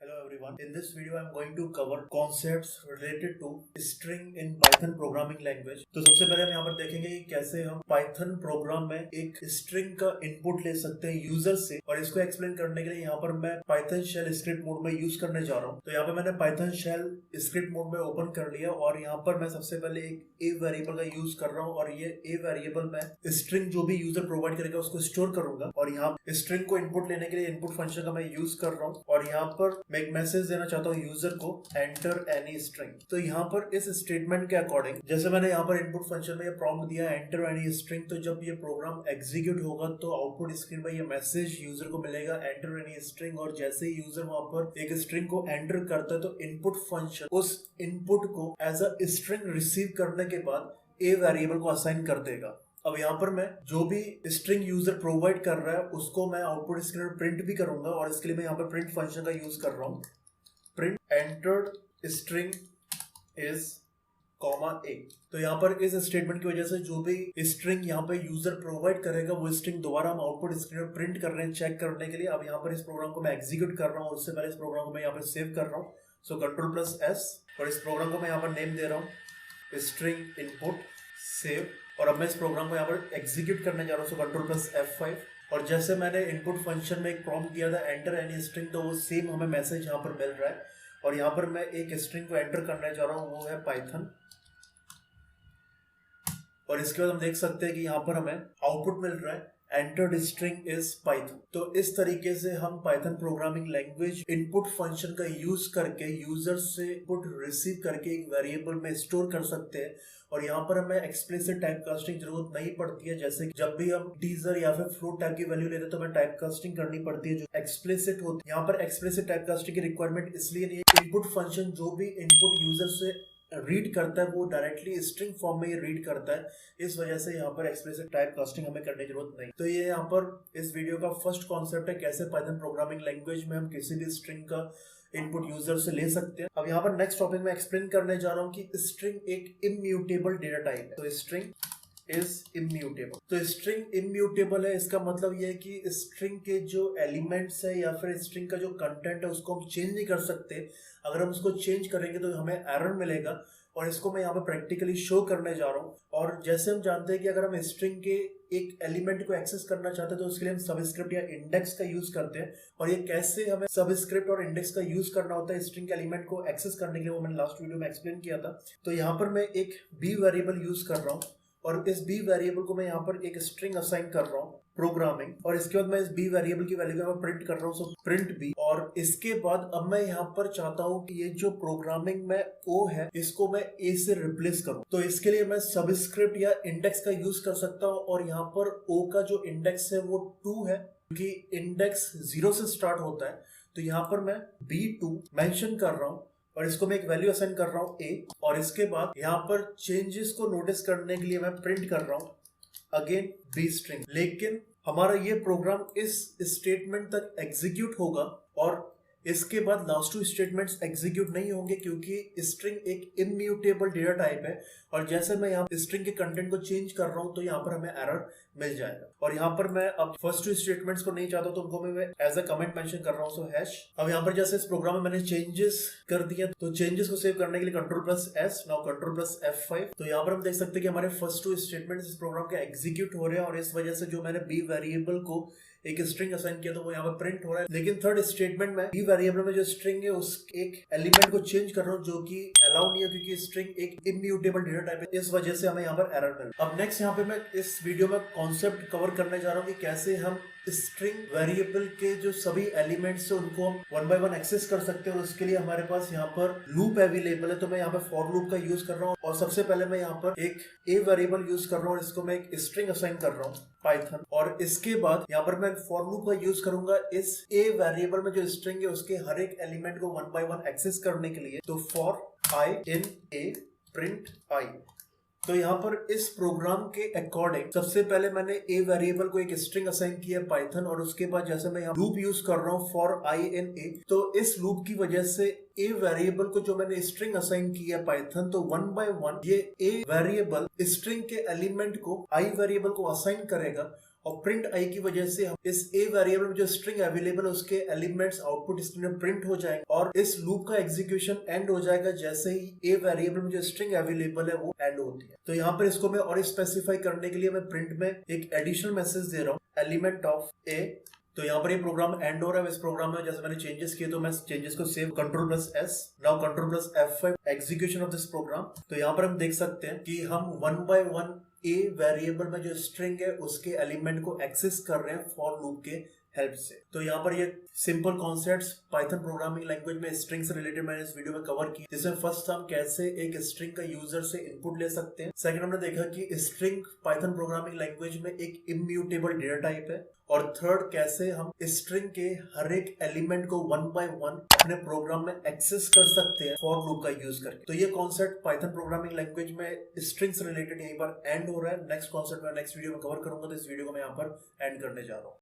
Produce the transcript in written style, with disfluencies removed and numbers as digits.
Hello everyone. In this video I'm going to cover concepts related to string in Python programming language. तो सबसे पहले हम यहाँ पर देखेंगे कि कैसे हम Python प्रोग्राम में एक string का इनपुट ले सकते हैं यूजर से, और इसको एक्सप्लेन करने के लिए यहाँ पर मैं Python शेल स्क्रिप्ट मोड में यूज करने जा रहा हूँ। तो यहाँ पे मैंने Python शेल स्क्रिप्ट मोड में ओपन कर लिया और यहाँ पर मैं सबसे पहले एक a वेरिएबल का यूज कर रहा हूँ, और ये a वेरिएबल में स्ट्रिंग जो भी यूजर प्रोवाइड करेगा उसको स्टोर करूंगा, और यहाँ स्ट्रिंग को इनपुट लेने के लिए इनपुट फंक्शन का मैं यूज कर रहा हूँ। और यहाँ पर मैं एक मैसेज देना चाहता हूँ यूजर को, एंटर एनी स्ट्रिंग। तो यहाँ पर इस स्टेटमेंट के अकॉर्डिंग जैसे मैंने यहाँ पर इनपुट फंक्शन में ये प्रॉम्प्ट दिया एंटर एनी स्ट्रिंग, तो जब ये प्रोग्राम एग्जीक्यूट होगा तो आउटपुट स्क्रीन पर ये मैसेज यूजर को मिलेगा एंटर एनी स्ट्रिंग। और जैसे ही यूजर वहां पर एक स्ट्रिंग को एंटर करता है तो इनपुट फंक्शन उस इनपुट को एज अ स्ट्रिंग रिसीव करने के बाद ए वेरिएबल को असाइन कर देगा। अब यहाँ पर मैं जो भी स्ट्रिंग यूजर प्रोवाइड कर रहा है उसको मैं आउटपुट स्क्रीन पर प्रिंट भी करूंगा, और इसके लिए मैं यहाँ पर प्रिंट फंक्शन का यूज कर रहा हूँ। Print entered string is comma a. तो यहाँ पर इस स्टेटमेंट की वजह से जो भी स्ट्रिंग यहाँ पे यूजर प्रोवाइड करेगा वो स्ट्रिंग दोबारा हम आउटपुट स्क्रीन पर प्रिंट कर रहे हैं चेक करने के लिए। अब यहाँ पर इस प्रोग्राम को मैं एग्जीक्यूट कर रहा हूँ, उससे पहले इस प्रोग्राम को मैं यहाँ पर सेव कर रहा हूँ। सो Ctrl+S, और इस प्रोग्राम को मैं यहाँ पर नेम दे रहा हूँ स्ट्रिंग इनपुट सेव। और अब मैं इस प्रोग्राम को यहाँ पर एग्जीक्यूट करने जा रहा हूँ। सो Ctrl+F5, और जैसे मैंने इनपुट फंक्शन में एक प्रॉम्प्ट दिया था एंटर एनी स्ट्रिंग, तो वो सेम हमें मैसेज यहाँ पर मिल रहा है। और यहाँ पर मैं एक स्ट्रिंग को एंटर करने जा रहा हूँ, वो है पाइथन। और इसके बाद हम देख सकते हैं कि यहाँ पर हमें आउटपुट मिल रहा है एंटर्ड स्ट्रिंग इज पाइथन। तो इस तरीके से हम Python programming language input function का यूज करके यूजर से इनपुट रिसीव करके एक वेरिएबल में स्टोर कर सकते हैं। और यहाँ पर हमें एक्सप्लिसिट टाइप कास्टिंग जरूरत नहीं पड़ती है, जैसे जब भी हम टीजर या फिर फ्लोट टाइप की वैल्यू लेते हैं तो हमें टाइप कास्टिंग करनी पड़ती है जो एक्सप्लिसिट होती है। यहाँ पर एक्सप्लिसिट टाइप कास्टिंग की रिक्वायरमेंट इसलिए नहीं है, इनपुट फंक्शन जो भी इनपुट यूजर से रीड करता है वो डायरेक्टली स्ट्रिंग फॉर्म में ये रीड करता है, इस वजह से यहाँ पर एक्सप्लिसिट टाइप कास्टिंग हमें करने की जरूरत नहीं। तो ये यहाँ पर इस वीडियो का फर्स्ट कॉन्सेप्ट है कैसे पाइथन प्रोग्रामिंग लैंग्वेज में हम किसी भी स्ट्रिंग का इनपुट यूजर से ले सकते हैं। अब यहाँ पर नेक्स्ट टॉपिक में एक्सप्लेन करने जा रहा हूँ कि स्ट्रिंग एक इम्यूटेबल डेटा टाइप है। तो स्ट्रिंग इज इम्यूटेबल। तो स्ट्रिंग इम्यूटेबल है, इसका मतलब यह है कि स्ट्रिंग के जो एलिमेंट्स है या फिर स्ट्रिंग का जो कंटेंट है उसको हम चेंज नहीं कर सकते। अगर हम उसको चेंज करेंगे तो हमें एरर मिलेगा, और इसको मैं यहाँ पे प्रैक्टिकली शो करने जा रहा हूँ। और जैसे हम जानते हैं कि अगर हम स्ट्रिंग के एक एलिमेंट को एक्सेस करना चाहते हैं तो उसके लिए हम सबस्क्रिप्ट या इंडेक्स का यूज करते हैं। और ये कैसे हमें सबस्क्रिप्ट और इंडेक्स का यूज करना होता है स्ट्रिंग के एलिमेंट को एक्सेस करने के लिए, वो मैंने लास्ट वीडियो में एक्सप्लेन किया था। तो यहाँ पर मैं एक बी वेरिएबल यूज कर रहा हूँ, और इस बी वेरिएबल को मैं यहाँ पर एक स्ट्रिंग असाइन कर रहा हूँ प्रोग्रामिंग, और इसके बाद मैं इस बी वेरिएबल की वैल्यू को प्रिंट कर रहा हूँ। So print B. और इसके बाद अब मैं यहाँ पर चाहता हूँ कि ये जो प्रोग्रामिंग में ओ है इसको मैं ए से रिप्लेस करूँ। तो इसके लिए मैं सबस्क्रिप्ट या इंडेक्स का यूज कर सकता हूँ, और यहाँ पर ओ का जो इंडेक्स है वो 2 है, क्योंकि इंडेक्स 0 से स्टार्ट होता है। तो यहाँ पर मैं B2 मेंशन कर रहा हूँ, और इसको मैं एक वैल्यू असाइन कर रहा हूँ ए। और इसके बाद यहाँ पर चेंजेस को नोटिस करने के लिए मैं प्रिंट कर रहा हूँ अगेन बी स्ट्रिंग। लेकिन हमारा ये प्रोग्राम इस स्टेटमेंट तक एग्जीक्यूट होगा, और इसके बाद लास्ट 2 स्टेटमेंट्स एग्जीक्यूट नहीं होंगे, क्योंकि स्ट्रिंग एक इम्यूटेबल डेटा टाइप है। और जैसे मैं यहाँ स्ट्रिंग के कंटेंट को चेंज कर रहा हूँ तो यहाँ पर हमें एरर मिल जाएगा। और यहाँ पर मैं अब फर्स्ट 2 स्टेटमेंट्स को नहीं चाहता तो उनको मैं एज अ कमेंट मेंशन कर रहा हूँ। सो हैश। अब यहाँ पर जैसे इस प्रोग्राम में मैंने चेंजेस कर दिया, तो चेंजेस को सेव करने के लिए Ctrl+S, नाउ Ctrl+F5। तो यहाँ पर हम देख सकते हैं कि हमारे फर्स्ट 2 स्टेटमेंट्स इस प्रोग्राम के एग्जीक्यूट हो रहे हैं, और इस वजह से जो मैंने बी वेरिएबल को एक स्ट्रिंग असाइन किया तो वो यहाँ पर प्रिंट हो रहा है। लेकिन थर्ड स्टेटमेंट में बी वेरिएबल में जो स्ट्रिंग है उस एक एलिमेंट को चेंज कर रहा हूँ, जो कि अलाउ नहीं है क्योंकि स्ट्रिंग एक इम्यूटेबल डेटा टाइप है, इस वजह से हमें यहाँ पर एरर मिल। अब नेक्स्ट यहाँ पे मैं इस वीडियो में कॉन्सेप्ट कवर करने जा रहा हूँ कि कैसे हम स्ट्रिंग वेरिएबल के जो सभी एलिमेंट्स है उनको हम 1 by 1 एक्सेस कर सकते हैं। और उसके लिए हमारे पास यहाँ पर लूप अवेलेबल है, तो मैं यहाँ पर फॉर लूप का यूज कर रहा हूँ। और सबसे पहले मैं यहाँ पर एक ए वेरिएबल यूज कर रहा हूँ, और इसको मैं एक स्ट्रिंग असाइन कर रहा हूँ पाइथन। और इसके बाद यहाँ पर मैं फॉर लूप का यूज करूंगा इस ए वेरिएबल में जो स्ट्रिंग है उसके हर एक एलिमेंट को 1 by 1 एक्सेस करने के लिए। तो for I in A print I. तो यहाँ पर इस प्रोग्राम के अकॉर्डिंग सबसे पहले मैंने ए वेरिएबल को एक स्ट्रिंग असाइन किया पाइथन, और उसके बाद जैसे मैं यहाँ लूप यूज कर रहा हूँ फॉर आई इन ए, तो इस लूप की वजह से ए वेरिएबल को जो मैंने स्ट्रिंग असाइन किया पाइथन, तो 1 by 1 ये ए वेरिएबल स्ट्रिंग के एलिमेंट को आई वेरिएबल को असाइन करेगा। और प्रिंट आई की वजह से हम इस ए वेरिएबल में जो स्ट्रिंग अवेलेबल है उसके एलिमेंट्स आउटपुट स्क्रीन में प्रिंट हो जाएंगे और इस लूप का एग्जीक्यूशन एंड हो जाएगा जैसे ही ए वेरिएबल में जो स्ट्रिंग अवेलेबल है वो एंड होती है। तो यहाँ पर इसको मैं और स्पेसिफाई करने के लिए मैं प्रिंट में एक एडिशनल मैसेज दे रहा हूँ, एलिमेंट ऑफ ए। तो यहाँ पर ये प्रोग्राम एंड हो रहा है। इस प्रोग्राम में जैसे मैंने चेंजेस किए तो मैं चेंजेस को save Ctrl+S, now Ctrl+F5 execution of this program. तो यहाँ पर हम देख सकते हैं कि हम one by one A variable में जो स्ट्रिंग है उसके एलिमेंट को एक्सेस कर रहे हैं फॉर लूप के हेल्प से। तो यहाँ पर ये simple concepts Python programming language में स्ट्रिंग से रिलेटेड मैंने इस वीडियो में कवर की, जिसमें फर्स्ट हम कैसे एक स्ट्रिंग का यूजर से इनपुट ले सकते हैं। सेकंड हमने देखा कि स्ट्रिंग पाइथन प्रोग्रामिंग लैंग्वेज में एक इम्यूटेबल डेटा टाइप है। और थर्ड कैसे हम स्ट्रिंग के हर एक एलिमेंट को वन बाय वन अपने प्रोग्राम में एक्सेस कर सकते हैं फॉर लूप का यूज करके। तो ये कॉन्सेप्ट पाइथन प्रोग्रामिंग लैंग्वेज में स्ट्रिंग से रिलेटेड यहीं पर एंड हो रहा है। नेक्स्ट कॉन्सेप्ट मैं नेक्स्ट वीडियो में कवर करूंगा, तो इस वीडियो को मैं यहाँ पर एंड करने जा रहा हूँ।